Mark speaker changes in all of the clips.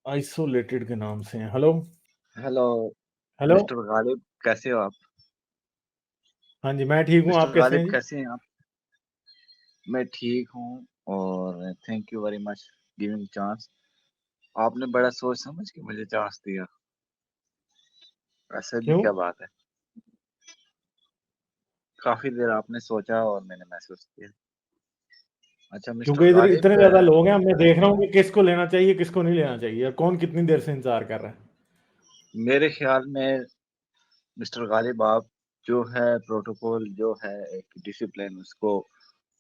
Speaker 1: Isolated के नाम से हैं। Hello.
Speaker 2: Hello
Speaker 1: hello.
Speaker 2: Mister Ghalib, कैसे हो आप?
Speaker 1: हाँ जी, मैं ठीक हूँ।
Speaker 2: मिस्टर
Speaker 1: आप कैसे
Speaker 2: गालिब
Speaker 1: हैं जी?
Speaker 2: कैसे हैं आप? मैं ठीक हूँ और thank you very much giving chance. आपने बड़ा सोच समझ के मुझे चांस दिया। ऐसा भी
Speaker 1: क्यों?
Speaker 2: क्या बात है? काफी देर आपने सोचा और मैंने महसूस किया। अच्छा मिस्टर
Speaker 1: क्योंकि इधर
Speaker 2: गालिब,
Speaker 1: इतने ज्यादा लोग हैं, मैं देख रहा हूँ कि किसको लेना चाहिए किसको नहीं लेना चाहिए, और कौन कितनी देर से इंतजार कर रहा है।
Speaker 2: मेरे ख्याल में मिस्टर गालिब, आप जो है प्रोटोकॉल जो है एक डिसिप्लिन उसको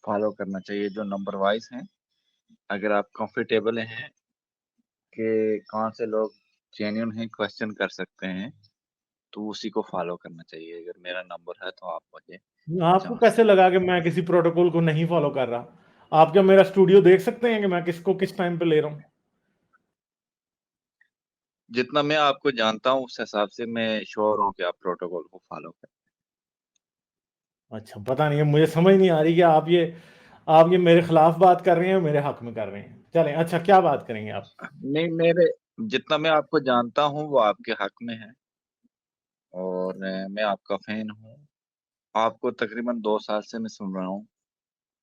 Speaker 2: फॉलो करना चाहिए जो नंबर वाइज हैं। अगर आप कंफर्टेबल हैं कि कौन से लोग जेन्युइन हैं क्वेश्चन कर सकते हैं तो उसी को फॉलो करना चाहिए। अगर मेरा नंबर है तो आप मुझे
Speaker 1: आपको
Speaker 2: चांस
Speaker 1: कैसे
Speaker 2: दें।
Speaker 1: लगा कि मैं किसी प्रोटोकॉल को नहीं फॉलो कर रहा? आप क्या मेरा स्टूडियो देख सकते हैं कि मैं किसको किस टाइम पे ले रहा हूँ?
Speaker 2: जितना मैं आपको जानता हूँ उस हिसाब से मैं श्योर हूँ कि आप प्रोटोकॉल को फॉलो करें।
Speaker 1: अच्छा, पता नहीं है, मुझे समझ नहीं आ रही कि आप ये मेरे खिलाफ बात कर रहे हैं, मेरे हक में कर रहे हैं। चलें, अच्छा क्या बात करेंगे आप?
Speaker 2: नहीं, मेरे जितना मैं आपको जानता हूँ वो आपके हक में है और मैं आपका फैन हूँ। आपको तकरीबन 2 साल से मैं सुन रहा हूँ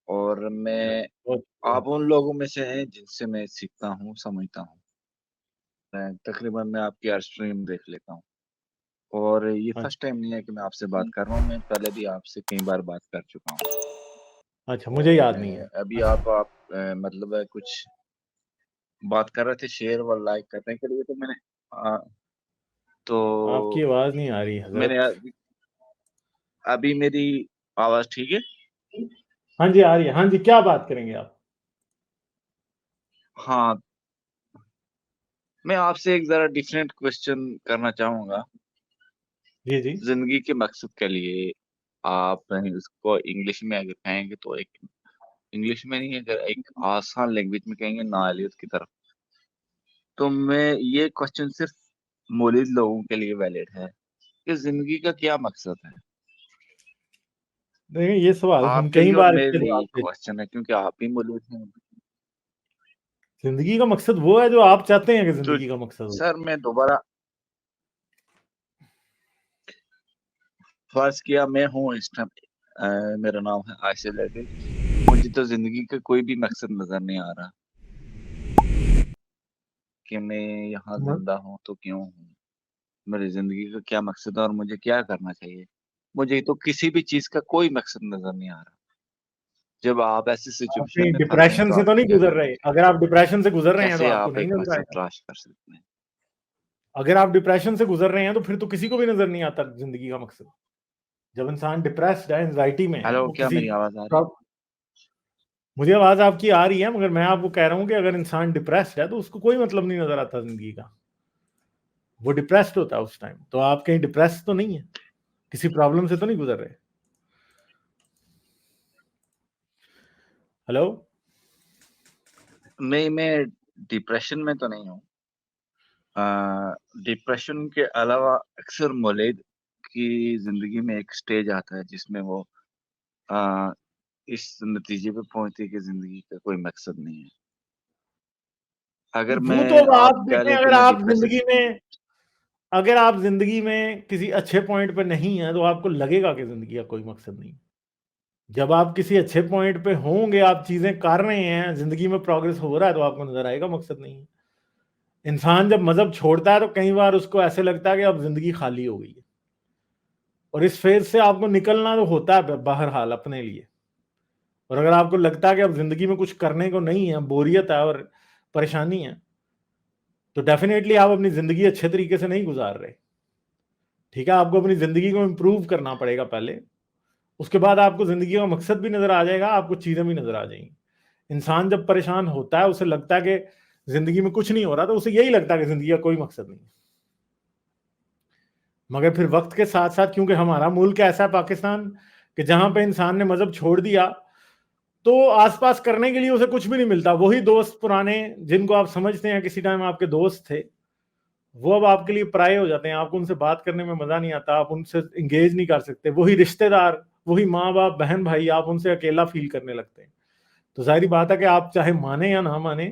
Speaker 2: और मैं
Speaker 1: बहुत
Speaker 2: आप उन लोगों में से हैं जिनसे मैं सीखता हूँ, समझता हूँ। तकरीबन मैं आपकी हर स्ट्रीम देख लेता हूँ और ये फर्स्ट
Speaker 1: अच्छा।
Speaker 2: टाइम नहीं है कि मैं आपसे बात कर रहा हूँ। मैं पहले भी आपसे कई बार बात कर चुका हूँ
Speaker 1: अच्छा, मुझे
Speaker 2: और
Speaker 1: याद नहीं है।
Speaker 2: अभी
Speaker 1: अच्छा,
Speaker 2: आप मतलब कुछ बात कर रहे थे शेयर व लाइक करने के लिए, तो मैंने
Speaker 1: आपकी
Speaker 2: तो
Speaker 1: आवाज नहीं आ रही
Speaker 2: मैंने
Speaker 1: हजरत।
Speaker 2: अभी मेरी आवाज ठीक है?
Speaker 1: हाँ जी, आ रही है। हाँ जी, क्या बात करेंगे आप?
Speaker 2: हाँ, मैं आपसे एक जरा डिफरेंट क्वेश्चन करना चाहूंगा।
Speaker 1: जी जी।
Speaker 2: जिंदगी के मकसद के लिए आप उसको इंग्लिश में अगर कहेंगे तो एक इंग्लिश में नहीं, अगर एक आसान लैंग्वेज में कहेंगे नाअहलियत की तरफ, तो मैं ये क्वेश्चन सिर्फ मौलिद लोगों के लिए वैलिड है कि जिंदगी का क्या मकसद है।
Speaker 1: नहीं, ये सवाल हम
Speaker 2: आपके
Speaker 1: कई
Speaker 2: लिए और
Speaker 1: बार
Speaker 2: मेरे
Speaker 1: इसके
Speaker 2: लिए
Speaker 1: जवाब
Speaker 2: ये
Speaker 1: दे चुके
Speaker 2: क्वेश्चन है क्योंकि आप ही मौलूद हैं।
Speaker 1: हैं। जिंदगी का मकसद वो है जो आप चाहते हैं कि
Speaker 2: तो
Speaker 1: जिंदगी का मकसद हो।
Speaker 2: सर मैं दोबारा फर्ज किया मैं हूँ इस टाइम, मेरा नाम है आइसोलेटेड। मुझे तो जिंदगी का कोई भी मकसद नजर नहीं आ रहा कि मैं यहाँ जिंदा हूँ तो क्यों हूँ, मेरी जिंदगी का क्या मकसद है और मुझे क्या करना चाहिए। मुझे तो किसी भी चीज का कोई मकसद नजर नहीं आ रहा। जब आप ऐसी
Speaker 1: आप
Speaker 2: सिचुएशन
Speaker 1: कहीं
Speaker 2: में फंसे हैं
Speaker 1: डिप्रेशन
Speaker 2: तो
Speaker 1: से तो
Speaker 2: आपको
Speaker 1: नहीं
Speaker 2: क्या
Speaker 1: गुजर
Speaker 2: करना
Speaker 1: रहे?
Speaker 2: चाहिए?
Speaker 1: अगर आप डिप्रेशन से गुजर रहे हैं तो
Speaker 2: कैसे
Speaker 1: आपको
Speaker 2: आप
Speaker 1: नहीं
Speaker 2: एक
Speaker 1: नजर
Speaker 2: मकसद
Speaker 1: आएगा।
Speaker 2: तलाश कर सकते हैं?
Speaker 1: अगर आप डिप्रेशन से गुजर रहे हैं तो फिर तो किसी को भी नजर नहीं आता जिंदगी का मकसद। जब इंसान डिप्रेस्ड है, एंजाइटी में है,
Speaker 2: हेलो,
Speaker 1: वो
Speaker 2: क्या
Speaker 1: किसी
Speaker 2: मेरी आवाज आ रही है?
Speaker 1: प्रॉब- मुझे आवाज आपकी आ रही है, मगर मैं आपको कह रहा हूं कि अगर इंसान डिप्रेस्ड है तो उसको कोई मतलब नहीं नजर आता जिंदगी का। वो डिप्रेस्ड होता है उस टाइम। तो आप कहीं डिप्रेस तो नहीं है, किसी प्रॉब्लम से तो नहीं गुजर रहे। हेलो।
Speaker 2: मैं डिप्रेशन में तो नहीं हूँ। डिप्रेशन के अलावा अक्सर मौलिद की जिंदगी में एक स्टेज आता है जिसमें वो आ, इस नतीजे पे पहुंचती है कि जिंदगी का कोई मकसद नहीं है। अगर
Speaker 1: वो तो
Speaker 2: मैं
Speaker 1: अब
Speaker 2: आप
Speaker 1: आप
Speaker 2: कह
Speaker 1: देखें,
Speaker 2: लें कि
Speaker 1: अगर
Speaker 2: मैं
Speaker 1: आप
Speaker 2: डिप्रेशन
Speaker 1: जिंदगी में अगर आप जिंदगी में किसी अच्छे पॉइंट पे नहीं है तो आपको लगेगा कि जिंदगी का कोई मकसद नहीं। जब आप किसी अच्छे पॉइंट पे होंगे, आप चीजें कर रहे हैं, जिंदगी में प्रोग्रेस हो रहा है, तो आपको नजर आएगा मकसद नहीं है। इंसान जब मजहब छोड़ता है तो कई बार उसको ऐसे लगता है कि अब जिंदगी खाली हो गई है, और इस फेज से आपको निकलना तो होता है बहरहाल अपने लिए। और अगर आपको लगता है कि अब जिंदगी में कुछ करने को नहीं है, बोरियत है और परेशानी है, तो डेफिनेटली आप अपनी जिंदगी अच्छे तरीके से नहीं गुजार रहे। ठीक है, आपको अपनी जिंदगी को इम्प्रूव करना पड़ेगा पहले। उसके बाद आपको जिंदगी का मकसद भी नजर आ जाएगा, आपको चीजें भी नजर आ जाएंगी। इंसान जब परेशान होता है, उसे लगता है कि जिंदगी में कुछ नहीं हो रहा, तो उसे यही लगता है कि जिंदगी का कोई मकसद नहीं है। मगर फिर वक्त के साथ साथ, क्योंकि हमारा मुल्क ऐसा है पाकिस्तान, कि जहां पे इंसान ने मजहब छोड़ दिया तो आसपास करने के लिए उसे कुछ भी नहीं मिलता। वही दोस्त पुराने जिनको आप समझते हैं किसी टाइम आपके दोस्त थे, वो अब आपके लिए पराये हो जाते हैं। आपको उनसे बात करने में मजा नहीं आता, आप उनसे इंगेज नहीं कर सकते। वही रिश्तेदार, वही माँ बाप बहन भाई, आप उनसे अकेला फील करने लगते हैं। तो जाहिर बात है कि आप चाहे माने या ना माने,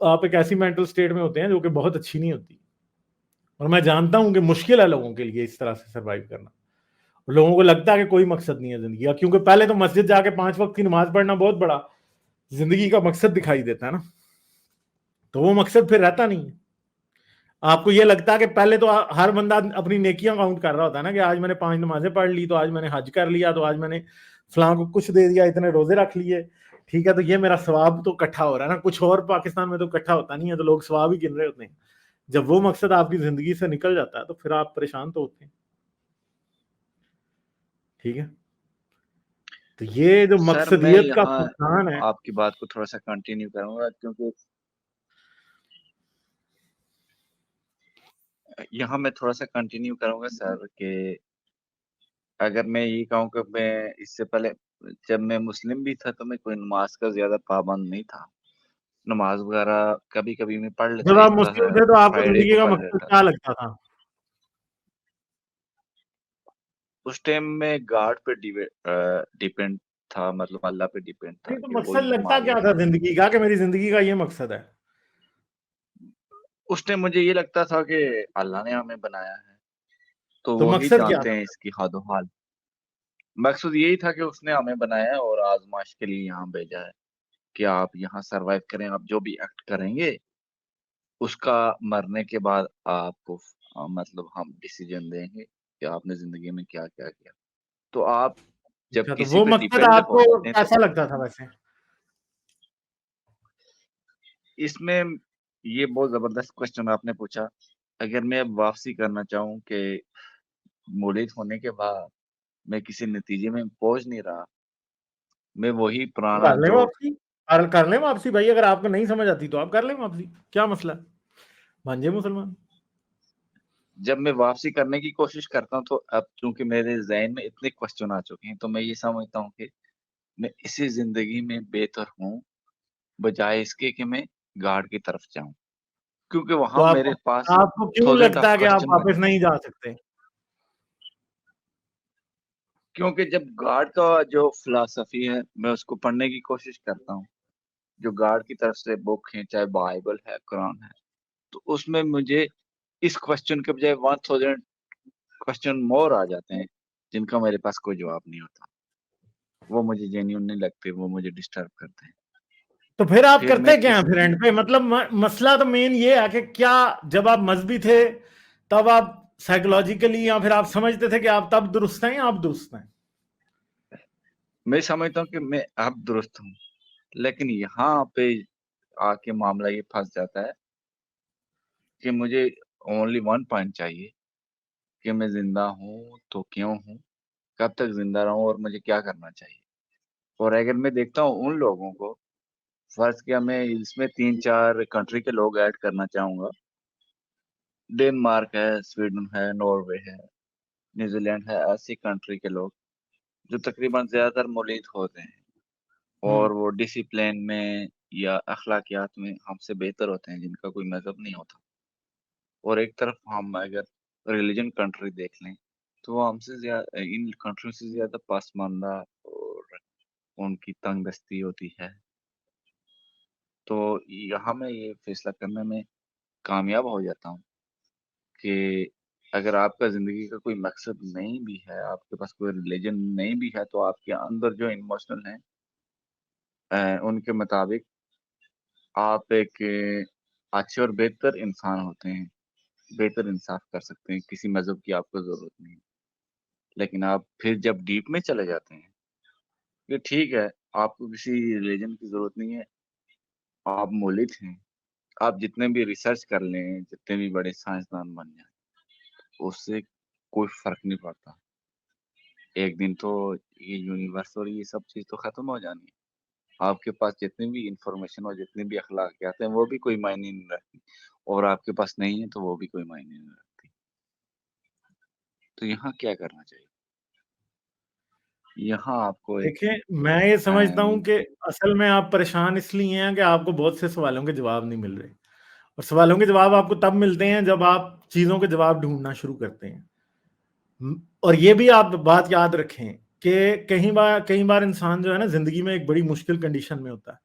Speaker 1: आप एक ऐसी मेंटल स्टेट में होते हैं जो कि बहुत अच्छी नहीं होती। और मैं जानता हूं कि मुश्किल है लोगों के लिए इस तरह से सरवाइव करना। लोगों को लगता है कि कोई मकसद नहीं है जिंदगी का, क्योंकि पहले तो मस्जिद जाके 5 वक्त की नमाज पढ़ना बहुत बड़ा जिंदगी का मकसद दिखाई देता है ना, तो वो मकसद फिर रहता नहीं है। आपको ये लगता है कि पहले तो हर बंदा अपनी नेकियां काउंट कर रहा होता है ना, कि आज मैंने 5 नमाजें पढ़ ली, तो आज मैंने हज कर लिया, तो आज मैंने फलां को कुछ दे दिया, इतने रोजे रख लिए, ठीक है, तो ये मेरा सवाब तो इकट्ठा हो रहा है ना। कुछ और पाकिस्तान में तो इकट्ठा होता नहीं है, तो लोग सवाब ही गिन रहे होते हैं। जब वो मकसद आपकी जिंदगी से निकल जाता है तो फिर आप परेशान तो होते हैं, ठीक है। तो ये जो
Speaker 2: सर मैं
Speaker 1: मकसदियत का
Speaker 2: यहाँ
Speaker 1: फुकदान है,
Speaker 2: आपकी बात को थोड़ा सा कंटिन्यू करूंगा, क्योंकि यहाँ मैं थोड़ा सा कंटिन्यू करूंगा सर कि अगर मैं ये कहूँ कि मैं इससे पहले जब मैं मुस्लिम भी था तो मैं कोई नमाज का ज्यादा पाबंद नहीं था। नमाज वगैरह कभी कभी मैं पढ़ लेता,
Speaker 1: जब आप
Speaker 2: इस
Speaker 1: मुस्लिम
Speaker 2: तरह
Speaker 1: थे तो आपको
Speaker 2: फ्राइडे
Speaker 1: जिंदगी
Speaker 2: को
Speaker 1: का
Speaker 2: पढ़
Speaker 1: मकसद
Speaker 2: लेता
Speaker 1: क्या
Speaker 2: था।
Speaker 1: लगता था?
Speaker 2: उस टाइम में गॉड पे डिपेंड था, मतलब अल्लाह पे डिपेंड था
Speaker 1: नहीं, तो
Speaker 2: कि
Speaker 1: मकसद
Speaker 2: वही
Speaker 1: लगता क्या
Speaker 2: मालिक
Speaker 1: था
Speaker 2: है।
Speaker 1: जिंदगी का, कि मेरी जिंदगी का ये मकसद है?
Speaker 2: उस टाइम मुझे ये लगता था कि अल्लाह ने हमें बनाया है तो
Speaker 1: तो
Speaker 2: वही
Speaker 1: मकसद क्या
Speaker 2: जानते
Speaker 1: था?
Speaker 2: हैं इसकी हद हाल। मकसद यही था कि उसने हमें बनाया है और आजमाइश के लिए यहाँ भेजा है कि आप यहाँ सरवाइव करें। आप जो भी एक्ट करेंगे उसका मरने के बाद आपको मतलब हम डिसीजन देंगे कि आपने जिंदगी में क्या क्या किया। तो आप जब
Speaker 1: अच्छा, तो
Speaker 2: किसी
Speaker 1: वो
Speaker 2: पे
Speaker 1: मकसद
Speaker 2: डिपेंड हो
Speaker 1: आपको
Speaker 2: जाते हैं तो
Speaker 1: कैसा लगता था वैसे?
Speaker 2: इसमें ये बहुत जबरदस्त क्वेश्चन आपने पूछा। अगर मैं अब वापसी करना चाहूँ कि मोलित होने के बाद मैं किसी नतीजे में पहुंच नहीं रहा, मैं वही
Speaker 1: तो
Speaker 2: पुराना
Speaker 1: कर ले
Speaker 2: जो
Speaker 1: वापसी, कर ले वापसी भाई। अगर आपको नहीं समझ आती तो आप कर ले वापसी, क्या मसला है? मांझे मुसलमान।
Speaker 2: जब मैं वापसी करने की कोशिश करता हूँ तो अब चूंकि मेरे जहन में इतने क्वेश्चन आ चुके हैं तो मैं ये समझता हूँ कि मैं इसी जिंदगी में बेहतर हूँ बजाय इसके कि मैं गॉड की तरफ जाऊं, क्योंकि
Speaker 1: तो
Speaker 2: वहां
Speaker 1: आपको
Speaker 2: मेरे पास
Speaker 1: आपको क्यों
Speaker 2: थाउजेंड ऑफ
Speaker 1: लगता है कि आप
Speaker 2: क्वेश्चन बन
Speaker 1: वापस
Speaker 2: जाते
Speaker 1: नहीं
Speaker 2: हैं।
Speaker 1: जा सकते?
Speaker 2: क्योंकि जब गॉड का जो फिलॉसफी है मैं उसको पढ़ने की कोशिश करता हूँ, जो गॉड की तरफ से बुक है, चाहे बाइबल है, कुरान है, तो उसमें मुझे इस क्वेश्चन के बजाय 1000 क्वेश्चन मोर आ जाते हैं जिनका मेरे पास कोई जवाब नहीं होता। वो मुझे जेन्युइन नहीं लगते, वो मुझे डिस्टर्ब करते हैं।
Speaker 1: तो फिर आप
Speaker 2: फिर मैं
Speaker 1: करते क्या हैं
Speaker 2: किसी
Speaker 1: फिर एंड पे? मतलब मसला तो मेन ये है कि क्या जब आप मजहबी थे तब आप साइकोलॉजिकली या फिर आप समझते थे कि आप तब दुरुस्त हैं या आप दुरुस्त हैं?
Speaker 2: मैं समझता हूँ कि मैं अब दुरुस्त हूँ, लेकिन यहाँ पे आके मामला ये फंस जाता है कि मुझे ओनली वन पॉइंट चाहिए कि मैं जिंदा हूँ तो क्यों हूँ, कब तक जिंदा रहूं और मुझे क्या करना चाहिए। और अगर मैं देखता हूँ उन लोगों को, फर्ज किया मैं इसमें 3-4 कंट्री के लोग ऐड करना चाहूंगा। डेनमार्क है, स्वीडन है, नॉर्वे है, न्यूजीलैंड है, ऐसी कंट्री के लोग जो तकरीबन ज्यादातर मौलिद होते हैं
Speaker 1: हम्म।
Speaker 2: और वो डिसिप्लिन में या अखलाकियात में हमसे बेहतर होते हैं, जिनका कोई मजहब नहीं होता। और एक तरफ हम अगर रिलीजन कंट्री देख लें तो वो हमसे ज्यादा, इन कंट्रियों से ज्यादा पसमानदा और उनकी तंगदस्ती होती है। तो यहाँ मैं ये फैसला करने में कामयाब हो जाता हूँ कि अगर आपका जिंदगी का कोई मकसद नहीं भी है, आपके पास कोई रिलीजन नहीं भी है, तो आपके अंदर जो इमोशनल है उनके मुताबिक आप एक अच्छे और बेहतर इंसान होते हैं, बेहतर इंसाफ कर सकते हैं, किसी मजहब की आपको जरूरत नहीं। लेकिन आप फिर जब डीप में चले जाते हैं कि ठीक है, आपको किसी रिलीजन की जरूरत नहीं है, आप मौलिद हैं, आप जितने भी रिसर्च कर लें, जितने भी बड़े साइंसदान बन जाएं, उससे कोई फर्क नहीं पड़ता। एक दिन तो ये यूनिवर्स और ये सब चीज तो खत्म हो जानी है। आपके पास जितनी भी इंफॉर्मेशन और जितनी भी अखलाकियात हैं वो भी कोई मायने नहीं रखती, और आपके पास नहीं है तो वो भी कोई मायने नहीं रखती। तो यहाँ क्या करना चाहिए? यहाँ आपको एक
Speaker 1: देखिए, मैं ये समझता हूँ
Speaker 2: अम,
Speaker 1: कि असल में आप परेशान इसलिए हैं कि आपको बहुत से सवालों के जवाब नहीं मिल रहे। और सवालों के जवाब आपको तब मिलते हैं जब आप चीज़ों के जवाब ढूंढना शुरू करते हैं। और ये भी आप बात याद रखें कि कई बार इंसान जो है ना जिंदगी में एक बड़ी मुश्किल कंडीशन में होता है,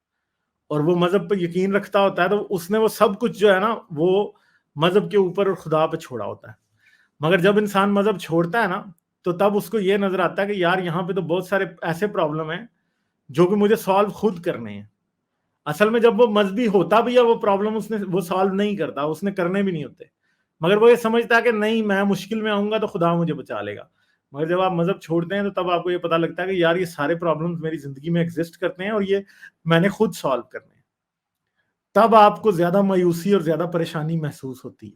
Speaker 1: और वो मजहब पर यकीन रखता होता है, तो उसने वो सब कुछ जो है ना वो मजहब के ऊपर और खुदा पे छोड़ा होता है। मगर जब इंसान मजहब छोड़ता है ना, तो तब उसको ये नजर आता है कि यार यहाँ पे तो बहुत सारे ऐसे प्रॉब्लम हैं जो कि मुझे सॉल्व खुद करने हैं। असल में जब वो मजहबी होता भी है, वो प्रॉब्लम उसने वो सॉल्व नहीं करता, उसने करने भी नहीं होते। मगर वो ये समझता है कि नहीं, मैं मुश्किल में आऊंगा तो खुदा मुझे बचा लेगा। मगर जब आप मजहब छोड़ते हैं, तो तब आपको ये पता लगता है कि यार ये सारे प्रॉब्लम्स मेरी जिंदगी में एग्जिस्ट करते हैं और ये मैंने खुद सॉल्व करने हैं। तब आपको ज्यादा मायूसी और ज्यादा परेशानी महसूस होती है,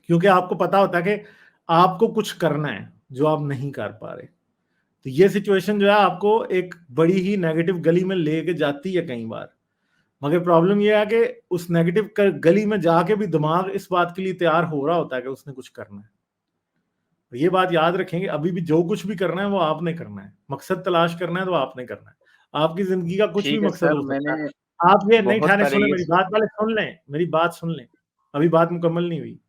Speaker 1: क्योंकि आपको पता होता है कि आपको कुछ करना है जो आप नहीं कर पा रहे। तो ये सिचुएशन जो है आपको एक बड़ी ही नेगेटिव गली में लेके जाती है कई बार। मगर प्रॉब्लम यह है कि उस नेगेटिव गली में जाके भी दिमाग इस बात के लिए तैयार हो रहा होता है कि उसने कुछ करना है। तो ये बात याद रखेंगे, अभी भी जो कुछ भी करना है वो आपने करना है। मकसद तलाश करना है तो आपने करना है। आपकी जिंदगी का कुछ भी
Speaker 2: ठीक है
Speaker 1: मकसद
Speaker 2: सर,
Speaker 1: हो सकता
Speaker 2: मैंने
Speaker 1: है। आप ये नहीं
Speaker 2: बहुत
Speaker 1: ठहरे,
Speaker 2: सारे
Speaker 1: सुने
Speaker 2: ये
Speaker 1: मेरी बात, पहले सुन लें, मेरी बात सुन लें, अभी बात मुकम्मल नहीं हुई।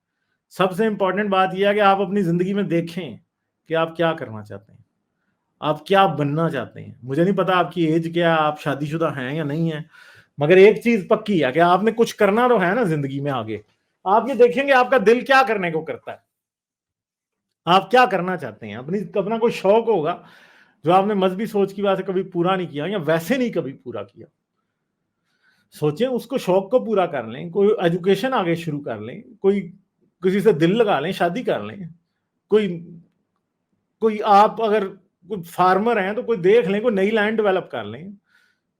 Speaker 1: सबसे इंपॉर्टेंट बात यह है कि आप अपनी जिंदगी में देखें कि आप क्या करना चाहते हैं, आप क्या बनना चाहते हैं। मुझे नहीं पता आपकी एज क्या है, आप शादीशुदा हैं या नहीं है, मगर एक चीज पक्की है कि आपने कुछ करना तो है ना जिंदगी में आगे। आप ये देखेंगे आपका दिल क्या करने को करता है, आप क्या करना चाहते हैं। अपना कोई शौक होगा जो आपने मजहबी सोच की वजह से कभी पूरा नहीं किया या वैसे नहीं कभी पूरा किया। सोचें, उसको शौक को पूरा कर लें, कोई एजुकेशन आगे शुरू कर लें, कोई किसी से दिल लगा लें, शादी कर लें। कोई कोई आप अगर कोई फार्मर हैं तो कोई देख लें, कोई नई लैंड डेवलप कर लें,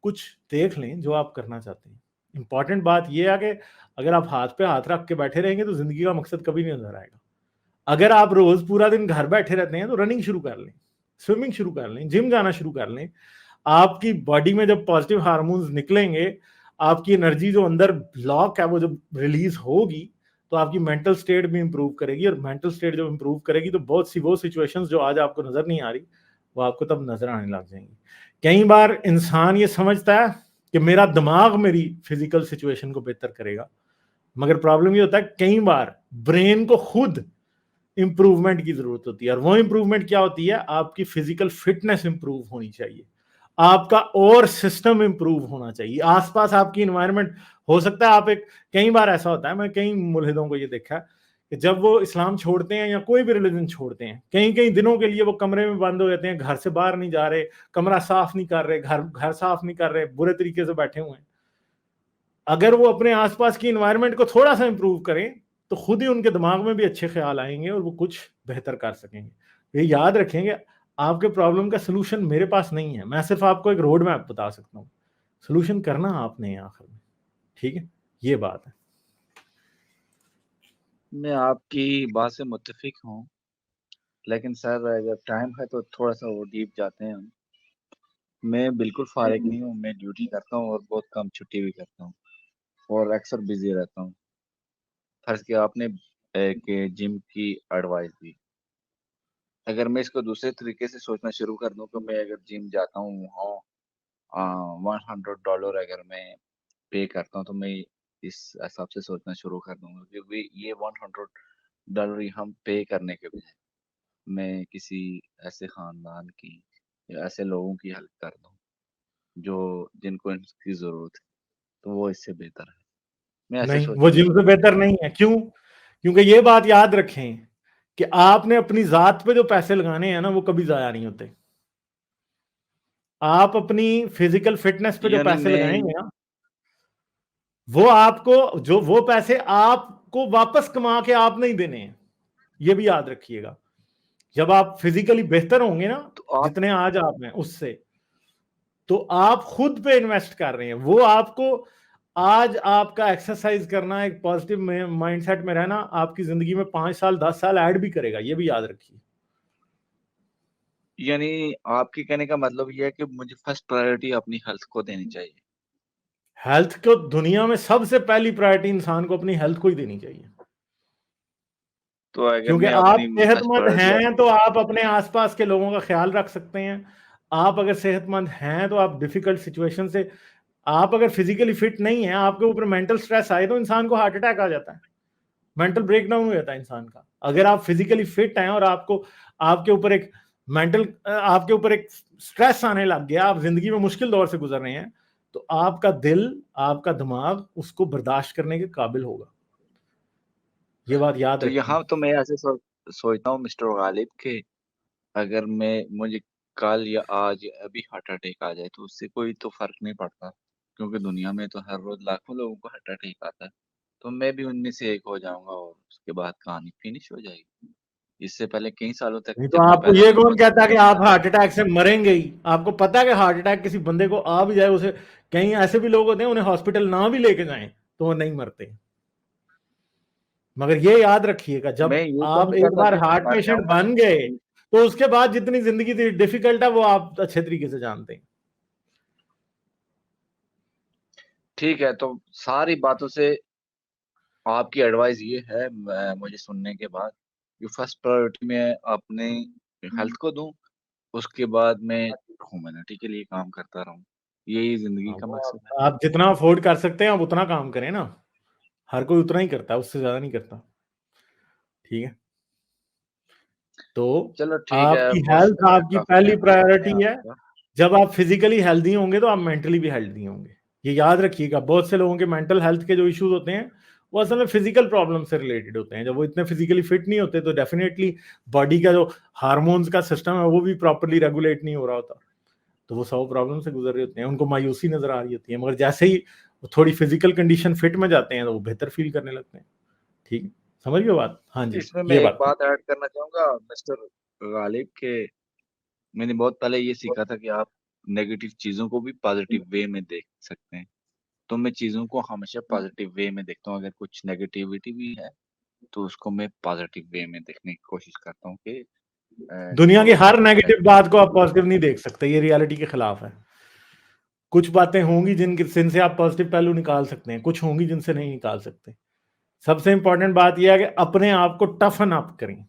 Speaker 1: कुछ देख लें जो आप करना चाहते हैं। इंपॉर्टेंट बात यह है कि अगर आप हाथ पे हाथ रख के बैठे रहेंगे तो जिंदगी का मकसद कभी नहीं नजर आएगा। अगर आप रोज पूरा दिन घर बैठे रहते हैं तो रनिंग शुरू कर लें, स्विमिंग शुरू कर लें, जिम जाना शुरू कर लें। आपकी बॉडी में जब पॉजिटिव हार्मोन्स निकलेंगे, आपकी एनर्जी जो अंदर ब्लॉक है वो जब रिलीज होगी, तो आपकी मेंटल स्टेट भी इंप्रूव करेगी। और मेंटल स्टेट जब इंप्रूव करेगी तो बहुत सी वो सिचुएशंस जो आज आपको नजर नहीं आ रही, वो आपको तब नजर आने लग जाएंगी। कई बार इंसान ये समझता है कि मेरा दिमाग मेरी फिजिकल सिचुएशन को बेहतर करेगा, मगर प्रॉब्लम ये होता है कई बार ब्रेन को खुद इंप्रूवमेंट की जरूरत होती है। और वो इंप्रूवमेंट क्या होती है, आपकी फिजिकल फिटनेस इंप्रूव होनी चाहिए, आपका और सिस्टम इंप्रूव होना चाहिए, आसपास आपकी इन्वायरमेंट। हो सकता है आप एक, कई बार ऐसा होता है, मैं कई मुल्हिदों को ये देखा है कि जब वो इस्लाम छोड़ते हैं या कोई भी रिलीजन छोड़ते हैं, कई कई दिनों के लिए वो कमरे में बंद हो जाते हैं, घर से बाहर नहीं जा रहे, कमरा साफ नहीं कर रहे, घर घर साफ नहीं कर रहे, बुरे तरीके से बैठे हुए हैं। अगर वो अपने आसपास की इन्वायरमेंट को थोड़ा सा इंप्रूव करें, तो खुद ही उनके दिमाग में भी अच्छे ख्याल आएंगे और वो कुछ बेहतर कर सकेंगे। ये याद रखेंगे, आपके प्रॉब्लम का सोल्यूशन मेरे पास नहीं है, मैं सिर्फ आपको एक रोड मैप बता सकता हूँ, सोल्यूशन करना आपने है आखिर में। ठीक है, ये बात है।
Speaker 2: मैं आपकी बात से मुत्तफिक हूँ, लेकिन सर अगर टाइम है तो थोड़ा सा और डीप जाते हैं हम। मैं बिल्कुल फारिग नहीं हूँ, मैं ड्यूटी करता हूँ और बहुत कम छुट्टी भी करता हूँ और अक्सर बिजी रहता हूँ। फर्ज किया आपने एक जिम की एडवाइस दी, अगर मैं इसको दूसरे तरीके से सोचना शुरू कर दूं तो मैं अगर जिम जाता हूँ वहाँ $100 अगर मैं पे करता हूँ तो मैं इस हिसाब से सोचना शुरू कर दूंगा, क्योंकि ये $100 ही हम पे करने के बजाय मैं किसी ऐसे खानदान की या ऐसे लोगों की हेल्प कर दूं जो जिनको इसकी जरूरत है, तो वो इससे बेहतर है। मैं ऐसे
Speaker 1: नहीं, वो
Speaker 2: सोचना
Speaker 1: जिम
Speaker 2: शुरू
Speaker 1: से
Speaker 2: कर
Speaker 1: बेहतर
Speaker 2: दूंगा।
Speaker 1: नहीं है। क्यों? क्योंकि ये बात याद रखें कि आपने अपनी जात पे जो पैसे लगाने हैं ना, वो कभी जाया नहीं होते। आप अपनी फिजिकल फिटनेस पे जो
Speaker 2: यानी
Speaker 1: पैसे
Speaker 2: मैं
Speaker 1: लगाएंगे ना, वो आपको, जो वो पैसे आपको वापस कमा के आप नहीं देने हैं, ये भी याद रखिएगा। जब आप फिजिकली बेहतर होंगे ना,
Speaker 2: तो आप
Speaker 1: जितने आज आप हैं उससे, तो आप खुद पे इन्वेस्ट कर रहे हैं। वो आपको, आज आपका एक्सरसाइज करना, एक पॉजिटिव माइंडसेट में रहना, आपकी जिंदगी में 5 साल 10 साल ऐड भी करेगा, ये भी याद रखिए।
Speaker 2: यानी आपके कहने का मतलब ये है कि मुझे फर्स्ट प्रायोरिटी अपनी हेल्थ को देनी चाहिए।
Speaker 1: हेल्थ को दुनिया में सबसे पहली प्रायोरिटी इंसान को अपनी हेल्थ को ही देनी चाहिए।
Speaker 2: तो अगर
Speaker 1: क्योंकि
Speaker 2: मैं
Speaker 1: आप
Speaker 2: अपनी फर्स्ट
Speaker 1: सेहतमंद
Speaker 2: प्रायोरिटी
Speaker 1: हैं तो आप अपने आसपास के लोगों का ख्याल रख सकते हैं। आप अगर सेहतमंद हैं तो आप डिफिकल्ट सिचुएशन से, आप अगर फिजिकली फिट नहीं है, आपके ऊपर मेंटल स्ट्रेस आए तो इंसान को हार्ट अटैक आ जाता है, मेंटल ब्रेकडाउन हो जाता है इंसान का। अगर आप फिजिकली फिट हैं और आपको, आपके ऊपर एक आपके ऊपर एक स्ट्रेस आने लग गया, आप जिंदगी में मुश्किल दौर से गुजर रहे हैं, तो आपका दिल, आपका दिमाग उसको बर्दाश्त करने के काबिल होगा। ये बात याद
Speaker 2: तो
Speaker 1: रखें।
Speaker 2: यहाँ तो मैं ऐसे सोचता हूँ मिस्टर गालिब के अगर मुझे कल या आज या अभी हार्ट अटैक आ जाए तो उससे कोई तो फर्क नहीं पड़ता, क्योंकि दुनिया में तो हर रोज लाखों लोगों को हार्ट अटैक आता है। तो मैं भी उनमें से एक हो जाऊंगा और उसके बाद कहानी फिनिश हो जाएगी। इससे पहले कई सालों तक
Speaker 1: नहीं तो
Speaker 2: जब मैं
Speaker 1: आपको
Speaker 2: पैदा
Speaker 1: ये
Speaker 2: नहीं हुआ
Speaker 1: कौन
Speaker 2: था
Speaker 1: कहता कि
Speaker 2: मैं
Speaker 1: आप हार्ट अटैक से मरेंगे ही? आपको पता है कि हार्ट अटैक किसी बंदे को आ भी जाए, उसे कहीं ऐसे भी लोग होते हैं उन्हें हॉस्पिटल ना भी लेके जाएं तो वो नहीं मरते। मगर ये याद रखिएगा, जब
Speaker 2: मैं ये तो
Speaker 1: आप
Speaker 2: नहीं
Speaker 1: एक
Speaker 2: कहता
Speaker 1: बार
Speaker 2: कि
Speaker 1: हार्ट
Speaker 2: मर
Speaker 1: पेशेंट
Speaker 2: जाऊंगा।
Speaker 1: बन गए तो उसके बाद जितनी जिंदगी डिफिकल्ट है वो आप अच्छे तरीके से जानते हैं।
Speaker 2: ठीक है, तो सारी बातों से आपकी एडवाइस ये है मुझे सुनने के बाद कि फर्स्ट प्रायोरिटी में अपने हेल्थ को दूं, उसके बाद मैं ह्यूमैनिटी के लिए काम करता रहूं। यही जिंदगी
Speaker 1: हाँ,
Speaker 2: का
Speaker 1: वो
Speaker 2: मकसद है।
Speaker 1: आप जितना अफोर्ड कर सकते हैं आप उतना काम करें ना। हर कोई उतना ही करता है, उससे ज्यादा नहीं करता। ठीक है, तो
Speaker 2: चलो ठीक है,
Speaker 1: आपकी
Speaker 2: बहुत
Speaker 1: हेल्थ
Speaker 2: शुक्रिया,
Speaker 1: आपकी
Speaker 2: काफी
Speaker 1: पहली
Speaker 2: टाइम हो गया
Speaker 1: प्रायोरिटी है।
Speaker 2: आपका।
Speaker 1: जब आप फिजिकली हेल्दी होंगे तो आप मेंटली भी हेल्दी होंगे। ये याद रखिएगा, बहुत से लोगों के मेंटल हेल्थ के जो इश्यूज होते हैं वो असल में फिजिकल प्रॉब्लम से रिलेटेड होते हैं। जब वो इतने फिजिकली फिट नहीं होते तो डेफिनेटली बॉडी का जो हार्मोन्स का सिस्टम है वो भी प्रॉपरली रेगुलेट नहीं हो रहा होता, तो वो 100 प्रॉब्लम से गुजर रहे होते हैं, उनको मायूसी नजर आ रही होती है। मगर जैसे ही वो थोड़ी फिजिकल कंडीशन फिट में जाते हैं तो वो बेहतर फील करने लगते हैं। ठीक है, समझ गए बात? हाँ जी,
Speaker 2: इसमें मैं
Speaker 1: ये
Speaker 2: एक
Speaker 1: बात थी।
Speaker 2: बात ऐड करना चाहूंगा मिस्टर गालिब के, मैंने बहुत पहले ये सीखा था कि आप नेगेटिव चीजों को भी पॉजिटिव वे में देख सकते हैं। तो मैं चीजों को हमेशा पॉजिटिव वे में देखता हूँ। अगर कुछ नेगेटिविटी भी है तो उसको मैं पॉजिटिव वे में देखने की कोशिश करता हूँ कि
Speaker 1: दुनिया की
Speaker 2: चलो
Speaker 1: हर
Speaker 2: अच्छा
Speaker 1: नेगेटिव
Speaker 2: ही
Speaker 1: बात को आप पॉजिटिव नहीं देख सकते, ये रियलिटी के खिलाफ है। कुछ बातें होंगी जिनसे आप पॉजिटिव पहलू निकाल सकते हैं, कुछ होंगी जिनसे नहीं निकाल सकते। सबसे इंपॉर्टेंट बात यह है कि अपने आप को टफन अप करें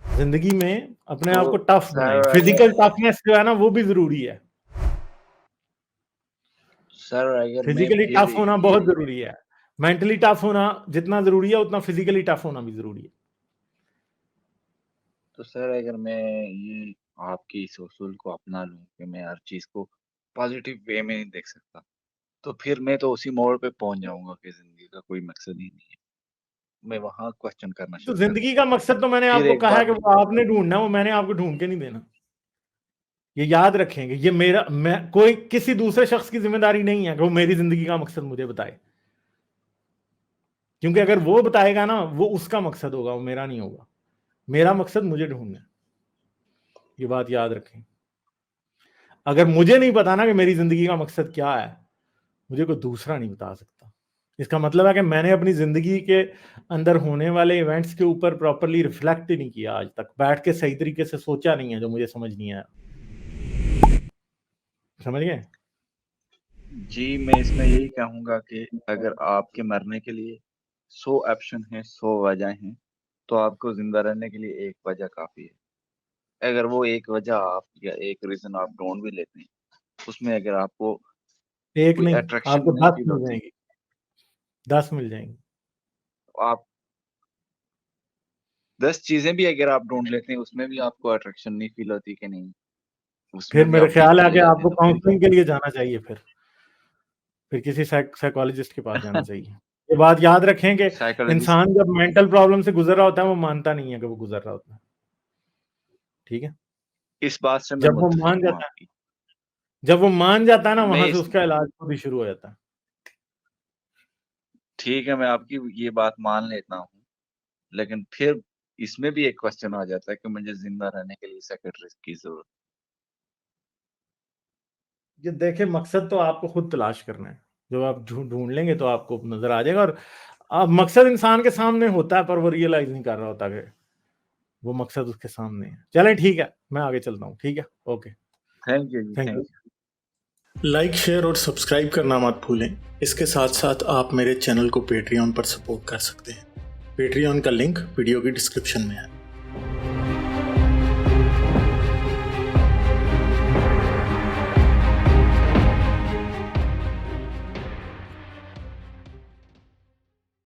Speaker 1: जिंदगी में, अपने
Speaker 2: तो
Speaker 1: आप को टफ बनाएं।
Speaker 2: सर
Speaker 1: फिजिकल
Speaker 2: अगर
Speaker 1: टफनेस जो है ना वो भी जरूरी है।
Speaker 2: मैं
Speaker 1: फिजिकली
Speaker 2: फिर
Speaker 1: टफ होना
Speaker 2: ये
Speaker 1: बहुत जरूरी है। मेंटली टफ होना जितना जरूरी है उतना फिजिकली टफ होना भी जरूरी है।
Speaker 2: तो सर अगर मैं ये आपकी इस उसूल को अपना लूं कि मैं हर चीज को पॉजिटिव वे में नहीं देख सकता, तो फिर मैं तो उसी मोड़ पे पहुंच जाऊंगा कि जिंदगी का कोई मकसद ही नहीं है। मैं वहां क्वेश्चन करना
Speaker 1: तो
Speaker 2: शुरू कर
Speaker 1: जिंदगी का
Speaker 2: दूंगा।
Speaker 1: मकसद तो मैंने
Speaker 2: फिर
Speaker 1: आपको
Speaker 2: एक
Speaker 1: कहा है
Speaker 2: बार
Speaker 1: कि वो आपने ढूंढना है, वो मैंने आपको ढूंढ के नहीं देना। ये याद रखेंगे, ये मेरा, मैं कोई किसी दूसरे शख्स की जिम्मेदारी नहीं है कि वो मेरी जिंदगी का मकसद मुझे बताए। क्योंकि अगर वो बताएगा ना वो उसका मकसद होगा, वो मेरा नहीं होगा। मेरा मकसद मुझे ढूंढना है, ये बात याद रखें। अगर मुझे नहीं पता ना कि मेरी जिंदगी का मकसद क्या है, मुझे कोई दूसरा नहीं बता सकता। इसका मतलब है कि मैंने अपनी जिंदगी के अंदर होने वाले इवेंट्स के ऊपर प्रॉपरली रिफ्लेक्ट ही नहीं किया, आज तक बैठ के सही तरीके से सोचा नहीं है, जो मुझे समझ नहीं आया। समझ गए?
Speaker 2: जी, मैं इसमें यही कहूंगा कि अगर आपके मरने के लिए 100 ऑप्शन है, 100 वजह हैं, तो आपको जिंदा रहने के लिए एक वजह काफी है। अगर वो एक वजह आप या एक रीजन आप ढूंढ भी लेते हैं, उसमें अगर आपको
Speaker 1: एक
Speaker 2: कोई
Speaker 1: नहीं,
Speaker 2: अट्रैक्शन
Speaker 1: आपको
Speaker 2: नहीं
Speaker 1: 10
Speaker 2: फील
Speaker 1: मिल
Speaker 2: होती,
Speaker 1: जाएंगी, 10 मिल जाएंगी।
Speaker 2: तो आप 10 चीजें भी अगर आप ढूंढ लेते हैं, उसमें भी आपको अट्रैक्शन नहीं फील होती कि नहीं,
Speaker 1: फिर
Speaker 2: उसमें भी
Speaker 1: मेरे
Speaker 2: आप वीक
Speaker 1: ख्याल है
Speaker 2: फील
Speaker 1: कि
Speaker 2: करते हैं,
Speaker 1: आपको
Speaker 2: तो फिर
Speaker 1: काउंसलिंग के लिए जाना चाहिए, फिर किसी साइकोलॉजिस्ट के पास जाना चाहिए। ये बात याद रखें कि
Speaker 2: साइकोलॉजिस्ट।
Speaker 1: इंसान जब मेंटल प्रॉब्लम से गुजर रहा होता है वो मानता नहीं है कि वो गुजर रहा होता है। ठीक है,
Speaker 2: इस बात से मैं
Speaker 1: जब वो
Speaker 2: मुत्तफिक
Speaker 1: मान
Speaker 2: हूँ
Speaker 1: जाता है,
Speaker 2: आपकी।
Speaker 1: जब वो मान जाता है ना
Speaker 2: मैं
Speaker 1: वहां से
Speaker 2: इस
Speaker 1: उसका इलाज खुद ही शुरू हो जाता है।
Speaker 2: ठीक है, मैं आपकी ये बात मान लेता हूँ, लेकिन फिर इसमें भी एक क्वेश्चन आ जाता है कि मुझे जिंदा रहने के लिए साइकियाट्रिस्ट की जरूरत।
Speaker 1: ये देखे, मकसद तो आपको खुद तलाश करना है। जब आप ढूंढ लेंगे तो आपको नजर आ जाएगा। और अब मकसद इंसान के सामने होता है पर वो रियलाइज नहीं कर रहा होता कि वो मकसद उसके सामने है। चलें ठीक है, मैं आगे चलता हूँ। ठीक है, ओके,
Speaker 2: थैंक यू जी,
Speaker 1: thank
Speaker 2: thank
Speaker 1: you.
Speaker 2: You.
Speaker 1: Like, share और सब्सक्राइब करना मत भूलें। इसके साथ साथ आप मेरे चैनल को पेट्रियन पर सपोर्ट कर सकते हैं। पेट्रियन का लिंक वीडियो की डिस्क्रिप्शन में है।